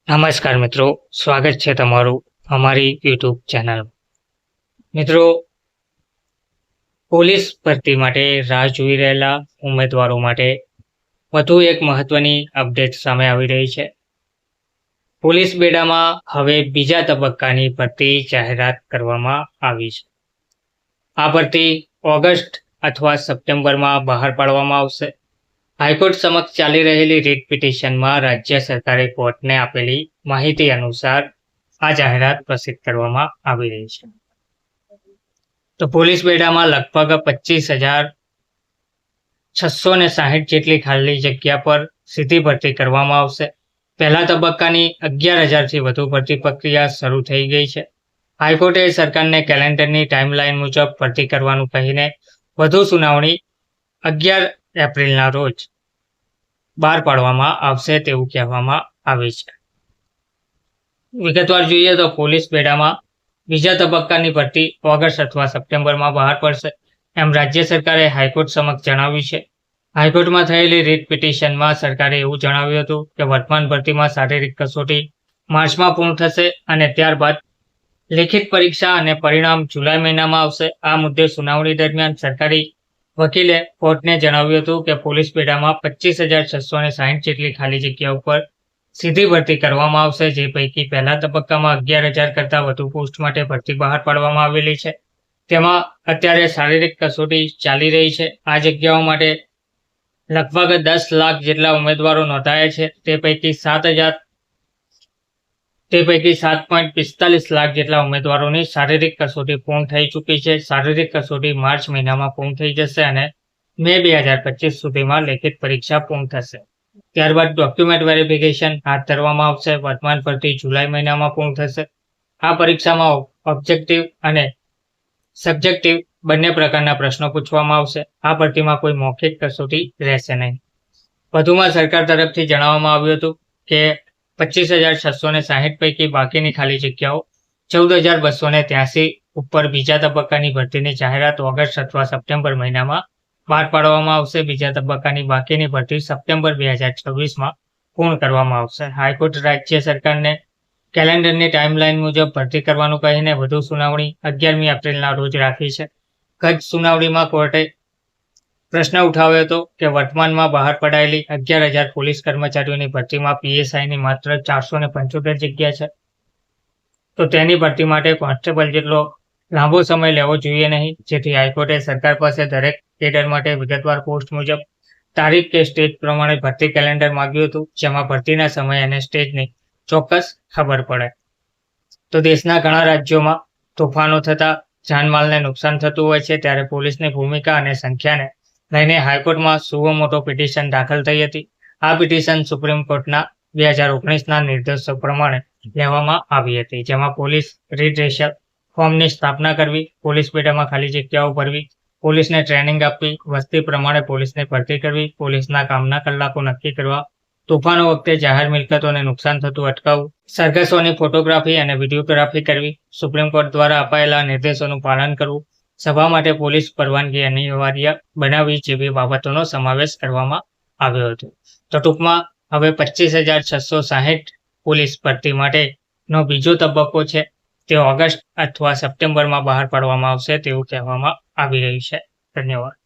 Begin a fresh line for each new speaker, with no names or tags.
નમસ્કાર મિત્રો, સ્વાગત છે તમારું અમારી યુટ્યુબ ચેનલ. મિત્રો, પોલીસ ભરતી માટે રાહ જોઈ રહેલા ઉમેદવારો માટે વધુ એક મહત્વની અપડેટ સામે આવી રહી છે. પોલીસ બેડામાં હવે બીજા તબક્કાની ભરતી જાહેરાત કરવામાં આવી છે. આ ભરતી ઓગસ્ટ અથવા સપ્ટેમ્બરમાં બહાર પાડવામાં આવશે. હાઈકોર્ટ સમક્ષ ચાલી રહેલી રીટ પિટિશનમાં રાજ્ય સરકારે કોર્ટને આપેલી માહિતી અનુસાર આ જાહેરાત પ્રસિદ્ધ કરવામાં આવી રહી છે. તો પોલીસ બેડામાં લગભગ 25,660 જેટલી ખાલી જગ્યા પર સીધી ભરતી કરવામાં આવશે. પહેલા તબક્કાની 11,000થી વધુ ભરતી પ્રક્રિયા શરૂ થઈ ગઈ છે. હાઈકોર્ટે સરકારને કેલેન્ડરની ટાઈમલાઈન મુજબ ભરતી કરવાનું કહીને વધુ સુનાવણી 11 એપ્રિલના રોજ બહાર પાડવામાં આવશે તેવું કહેવામાં આવે છે. વિગતવાર જોઈએ તો પોલીસ બેડામાં બીજા તબક્કાની ભરતી ઓગસ્ટ અથવા સપ્ટેમ્બરમાં બહાર પડશે એમ રાજ્ય સરકારે હાઈકોર્ટ સમક્ષ જણાવ્યું છે. હાઈકોર્ટમાં થયેલી રીટ પિટિશનમાં સરકારે એવું જણાવ્યું હતું કે વર્તમાન ભરતીમાં શારીરિક કસોટી માર્ચમાં પૂર્ણ થશે અને ત્યારબાદ લેખિત પરીક્ષા અને પરિણામ જુલાઈ મહિનામાં આવશે. આ મુદ્દે સુનાવણી દરમિયાન સરકારી વકીલે કોર્ટને જણાવ્યું હતું કે પોલીસ બેડામાં 25,660 જેટલી ખાલી જગ્યા ઉપર સીધી ભરતી કરવામાં આવશે, જે પૈકી પહેલા તબક્કામાં 11,000 કરતાં વધુ પોસ્ટ માટે ભરતી બહાર પાડવામાં આવેલી છે. તેમાં અત્યારે શારીરિક કસોટી ચાલી રહી છે. આ જગ્યાઓ માટે લગભગ 10 લાખ જેટલા ઉમેદવારો નોંધાયા છે. તે પૈકી 7.45 લાખ જેટલા ઉમેદવારોની શારીરિક કસોટી પૂર્ણ થઈ ચૂકી છે. શારીરિક કસોટી માર્ચ મહિનામાં પૂર્ણ થઈ જશે અને મે 2025 સુધીમાં લેખિત પરીક્ષા પૂર્ણ થશે. ત્યારબાદ ડોક્યુમેન્ટ વેરિફિકેશન હાથ ધરવામાં આવશે. વર્તમાન ભરતી જુલાઈ મહિનામાં પૂર્ણ થશે. આ પરીક્ષામાં ઓબ્જેક્ટિવ અને સબ્જેક્ટિવ બંને પ્રકારના પ્રશ્નો પૂછવામાં આવશે. આ ભરતીમાં કોઈ મૌખિક કસોટી રહેશે નહીં. વધુમાં સરકાર તરફથી જણાવવામાં આવ્યું હતું કે 25,660 પૈકી બાકીની ખાલી જગ્યાઓ 14,283 ઉપર બીજા તબક્કાની ભરતીની જાહેરાત ઓગસ્ટ અથવા સપ્ટેમ્બર મહિનામાં બહાર પાડવામાં આવશે. બીજા તબક્કાની બાકીની ભરતી સપ્ટેમ્બર 2026માં પૂર્ણ કરવામાં આવશે. હાઈકોર્ટ રાજ્ય સરકારને કેલેન્ડરની ટાઈમલાઈન મુજબ ભરતી કરવાનું કહીને વધુ સુનાવણી 11મી એપ્રિલના રોજ રાખી છે. ગત સુનાવણીમાં કોર્ટે પ્રશ્ન ઉઠાવ્યો હતો કે વર્તમાનમાં બહાર પડાયેલી 11,000 પોલીસ કર્મચારીઓની ભરતીમાં પીએસઆઈની માત્ર 475 જગ્યા છે, તો તેની ભરતી માટે કોન્સ્ટેબલ જેટલો લાંબો સમય લેવો જોઈએ નહીં. જેથી હાઈકોર્ટે સરકાર પાસે દરેક કેડર માટે વિગતવાર પોસ્ટ મુજબ તારીખ કે સ્ટેજ પ્રમાણે ભરતી કેલેન્ડર માંગ્યું હતું, જેમાં ભરતીના સમય અને સ્ટેજની ચોક્કસ ખબર પડે. તો દેશના ઘણા રાજ્યોમાં તોફાનો થતા જાનમાલને નુકસાન થતું હોય છે, ત્યારે પોલીસની ભૂમિકા અને સંખ્યાને લઈને હાઈકોર્ટમાં સુઓ મોટો પિટિશન દાખલ થઈ હતી. આ પિટિશન સુપ્રીમ કોર્ટના 2019ના નિર્દેશો પ્રમાણે લેવામાં આવી હતી, જેમાં પોલીસ રિડ્રેશલ ફોર્મની સ્થાપના કરવી, પોલીસ બેડામાં ખાલી જગ્યાઓ ભરવી, પોલીસને ટ્રેનિંગ આપવી, વસ્તી પ્રમાણે પોલીસને ભરતી કરવી, પોલીસના કામના કલાકો નક્કી કરવા, તોફાનો વખતે જાહેર મિલકતોને નુકસાન થતું અટકાવવું, સરઘસોની ફોટોગ્રાફી અને વિડીયોગ્રાફી કરવી, સુપ્રીમ કોર્ટ દ્વારા અપાયેલા નિર્દેશોનું પાલન કરવું, સભા માટે પોલીસ પરવાનગી અનિવાર્ય બનાવવી જેવી બાબતોનો સમાવેશ કરવામાં આવ્યો હતો. તો ટૂંકમાં હવે 25,660 પોલીસ ભરતી માટેનો બીજો તબક્કો છે તે ઓગસ્ટ અથવા સપ્ટેમ્બરમાં બહાર પાડવામાં આવશે તેવું કહેવામાં આવી રહ્યું છે. ધન્યવાદ.